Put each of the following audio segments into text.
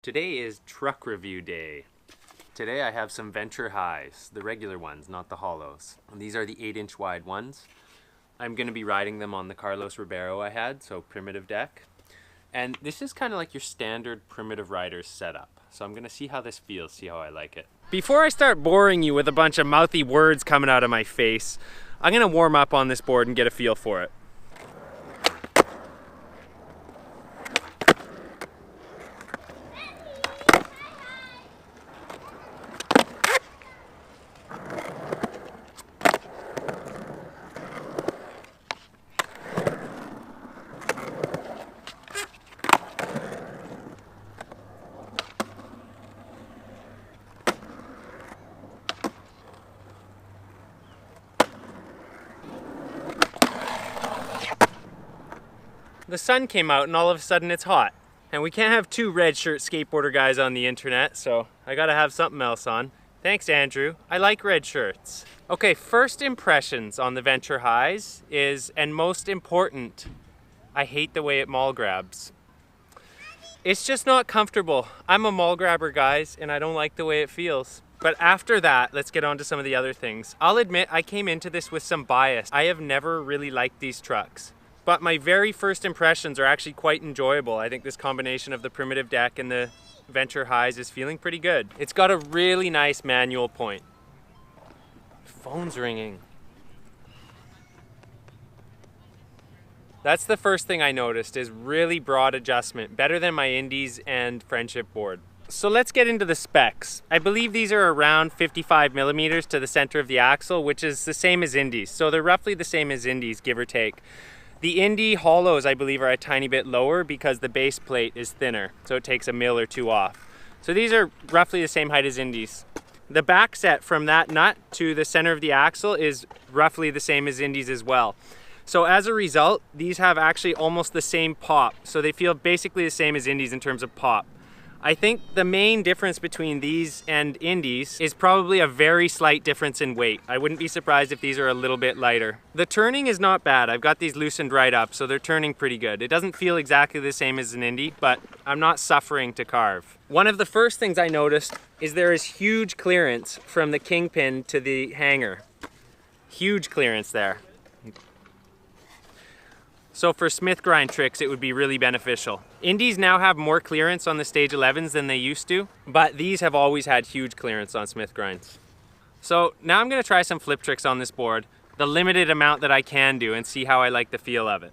Today is truck review day. Today I have some Venture Highs, the regular ones, not the hollows. And these are the 8-inch wide ones. I'm going to be riding them on the Carlos Ribeiro I had, so primitive deck. And this is kind of like your standard primitive rider's setup. So I'm going to see how this feels, see how I like it. Before I start boring you with a bunch of mouthy words coming out of my face, I'm going to warm up on this board and get a feel for it. The sun came out and all of a sudden it's hot. And we can't have two red shirt skateboarder guys on the internet, so I gotta have something else on. Thanks, Andrew. I like red shirts. Okay, first impressions on the Venture Highs is, and most important, I hate the way it mall grabs. It's just not comfortable. I'm a mall grabber, guys, and I don't like the way it feels. But after that, let's get on to some of the other things. I'll admit I came into this with some bias. I have never really liked these trucks. But my very first impressions are actually quite enjoyable. I think this combination of the primitive deck and the Venture Highs is feeling pretty good. It's got a really nice manual point. Phone's ringing. That's the first thing I noticed, is really broad adjustment. Better than my Indies and Friendship board. So let's get into the specs. I believe these are around 55 millimeters to the center of the axle, which is the same as Indies. So they're roughly the same as Indies, give or take. The Indy hollows, I believe, are a tiny bit lower because the base plate is thinner, so it takes a mil or two off. So these are roughly the same height as Indies. The back set from that nut to the center of the axle is roughly the same as Indies as well. So as a result, these have actually almost the same pop. So they feel basically the same as Indies in terms of pop. I think the main difference between these and Indies is probably a very slight difference in weight. I wouldn't be surprised if these are a little bit lighter. The turning is not bad. I've got these loosened right up, so they're turning pretty good. It doesn't feel exactly the same as an Indy, but I'm not suffering to carve. One of the first things I noticed is there is huge clearance from the Kingpin to the hanger. Huge clearance there. So for Smith grind tricks, it would be really beneficial. Indies now have more clearance on the stage 11s than they used to, but these have always had huge clearance on Smith grinds. So now I'm gonna try some flip tricks on this board, the limited amount that I can do, and see how I like the feel of it.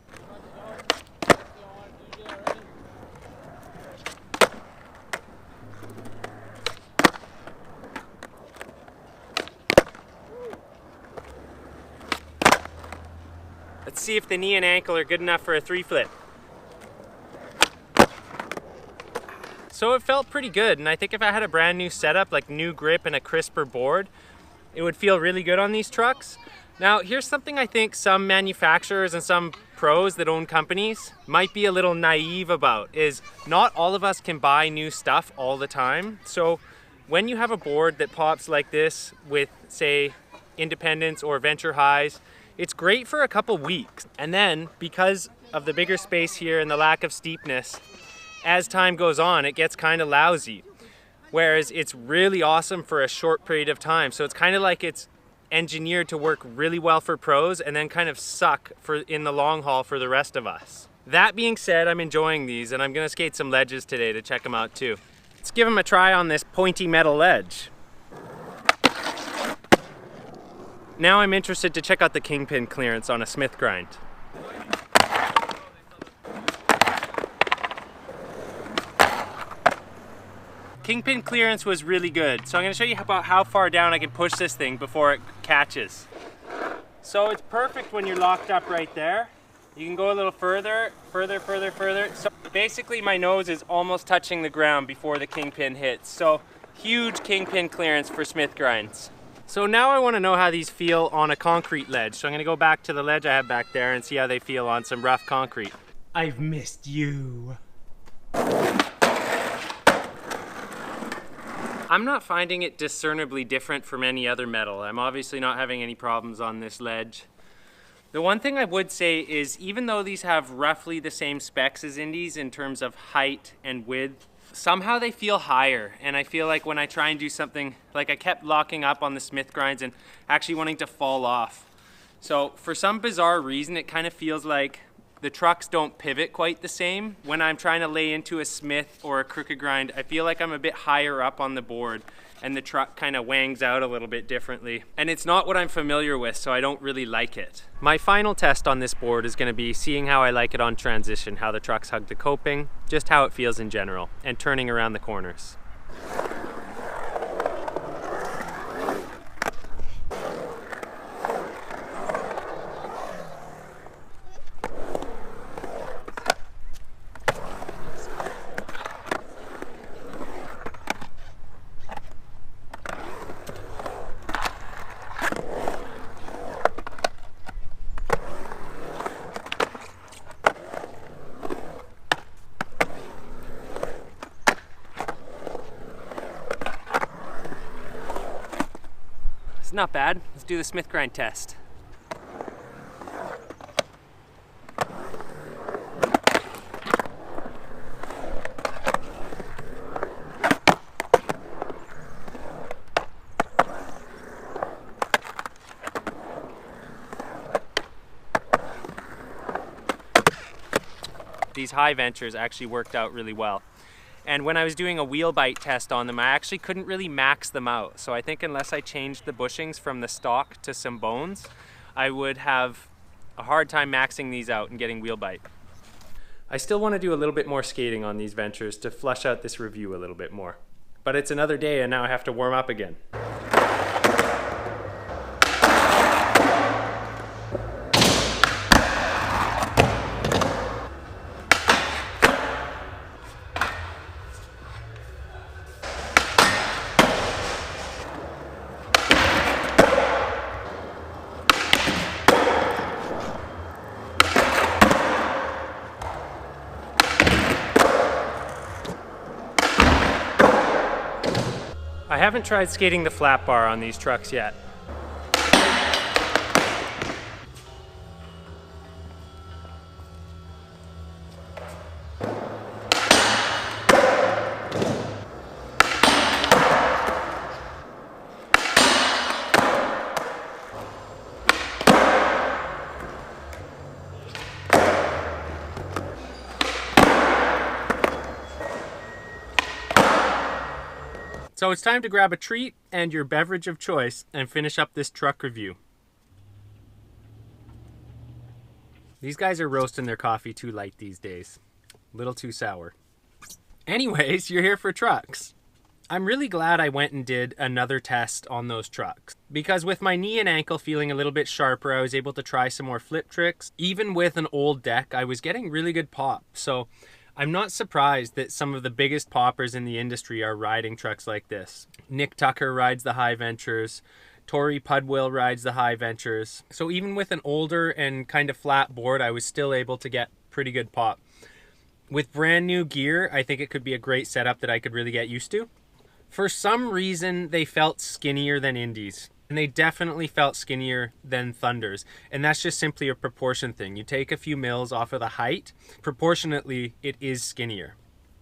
Let's see if the knee and ankle are good enough for a 3-flip. So it felt pretty good, and I think if I had a brand new setup, like new grip and a crisper board, it would feel really good on these trucks. Now, here's something I think some manufacturers and some pros that own companies might be a little naive about, is not all of us can buy new stuff all the time. So when you have a board that pops like this with, say, Independence or Venture Highs, it's great for a couple weeks. And then, because of the bigger space here and the lack of steepness, as time goes on, it gets kind of lousy. Whereas it's really awesome for a short period of time. So it's kind of like it's engineered to work really well for pros and then kind of suck in the long haul for the rest of us. That being said, I'm enjoying these, and I'm gonna skate some ledges today to check them out too. Let's give them a try on this pointy metal ledge. Now I'm interested to check out the Kingpin Clearance on a Smith grind. Kingpin Clearance was really good, so I'm going to show you about how far down I can push this thing before it catches. So it's perfect when you're locked up right there. You can go a little further. So basically my nose is almost touching the ground before the Kingpin hits. So huge Kingpin Clearance for Smith grinds. So now I want to know how these feel on a concrete ledge. So I'm going to go back to the ledge I have back there and see how they feel on some rough concrete. I've missed you. I'm not finding it discernibly different from any other metal. I'm obviously not having any problems on this ledge. The one thing I would say is, even though these have roughly the same specs as Indies in terms of height and width, somehow they feel higher, and I feel like when I try and do something, like I kept locking up on the Smith grinds and actually wanting to fall off. So for some bizarre reason, it kind of feels like the trucks don't pivot quite the same. When I'm trying to lay into a Smith or a crooked grind, I feel like I'm a bit higher up on the board and the truck kind of wangs out a little bit differently. And it's not what I'm familiar with, so I don't really like it. My final test on this board is going to be seeing how I like it on transition, how the trucks hug the coping, just how it feels in general, and turning around the corners. It's not bad. Let's do the Smith grind test. These high ventures actually worked out really well. And when I was doing a wheel bite test on them, I actually couldn't really max them out. So I think unless I changed the bushings from the stock to some bones, I would have a hard time maxing these out and getting wheel bite. I still want to do a little bit more skating on these ventures to flush out this review a little bit more. But it's another day and now I have to warm up again. I haven't tried skating the flat bar on these trucks yet. So it's time to grab a treat and your beverage of choice and finish up this truck review. These guys are roasting their coffee too light these days. A little too sour. Anyways, you're here for trucks. I'm really glad I went and did another test on those trucks, because with my knee and ankle feeling a little bit sharper, I was able to try some more flip tricks. Even with an old deck, I was getting really good pop. So I'm not surprised that some of the biggest poppers in the industry are riding trucks like this. Nick Tucker rides the high ventures. Tori Pudwill rides the high ventures. So even with an older and kind of flat board, I was still able to get pretty good pop. With brand new gear, I think it could be a great setup that I could really get used to. For some reason, they felt skinnier than Indies. And they definitely felt skinnier than Thunders. And that's just simply a proportion thing. You take a few mils off of the height, proportionately, it is skinnier.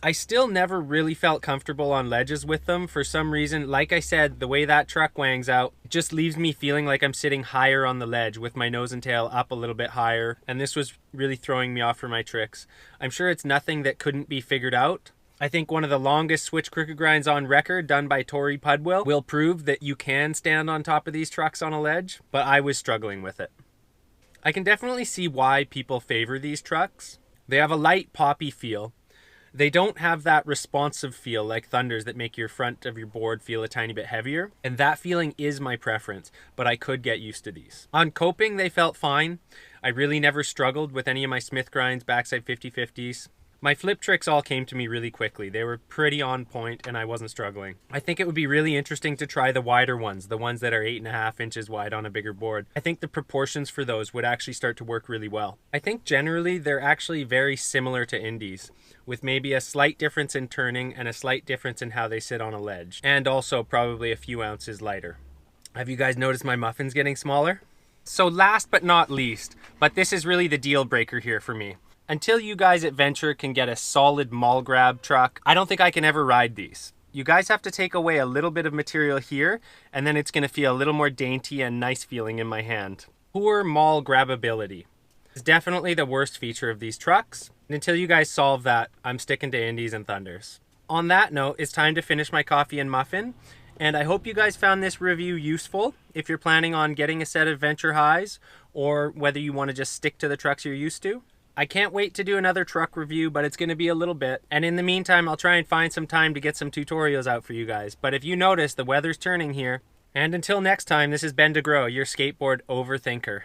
I still never really felt comfortable on ledges with them. For some reason, like I said, the way that truck wangs out just leaves me feeling like I'm sitting higher on the ledge with my nose and tail up a little bit higher. And this was really throwing me off for my tricks. I'm sure it's nothing that couldn't be figured out. I think one of the longest switch crooked grinds on record, done by Tori Pudwill, will prove that you can stand on top of these trucks on a ledge, but I was struggling with it. I can definitely see why people favor these trucks. They have a light poppy feel. They don't have that responsive feel like Thunders that make your front of your board feel a tiny bit heavier, and that feeling is my preference, but I could get used to these. On coping, they felt fine. I really never struggled with any of my Smith grinds, backside 50-50s. My flip tricks all came to me really quickly. They were pretty on point and I wasn't struggling. I think it would be really interesting to try the wider ones, the ones that are 8.5 inches wide on a bigger board. I think the proportions for those would actually start to work really well. I think generally they're actually very similar to Indies, with maybe a slight difference in turning and a slight difference in how they sit on a ledge, and also probably a few ounces lighter. Have you guys noticed my muffins getting smaller? So last but not least, but this is really the deal breaker here for me. Until you guys at Venture can get a solid mall grab truck, I don't think I can ever ride these. You guys have to take away a little bit of material here, and then it's going to feel a little more dainty and nice feeling in my hand. Poor mall grabability is definitely the worst feature of these trucks. And until you guys solve that, I'm sticking to Indies and Thunders. On that note, it's time to finish my coffee and muffin. And I hope you guys found this review useful if you're planning on getting a set of Venture highs, or whether you want to just stick to the trucks you're used to. I can't wait to do another truck review, but it's going to be a little bit. And in the meantime, I'll try and find some time to get some tutorials out for you guys. But if you notice, the weather's turning here. And until next time, this is Ben DeGrow, your skateboard overthinker.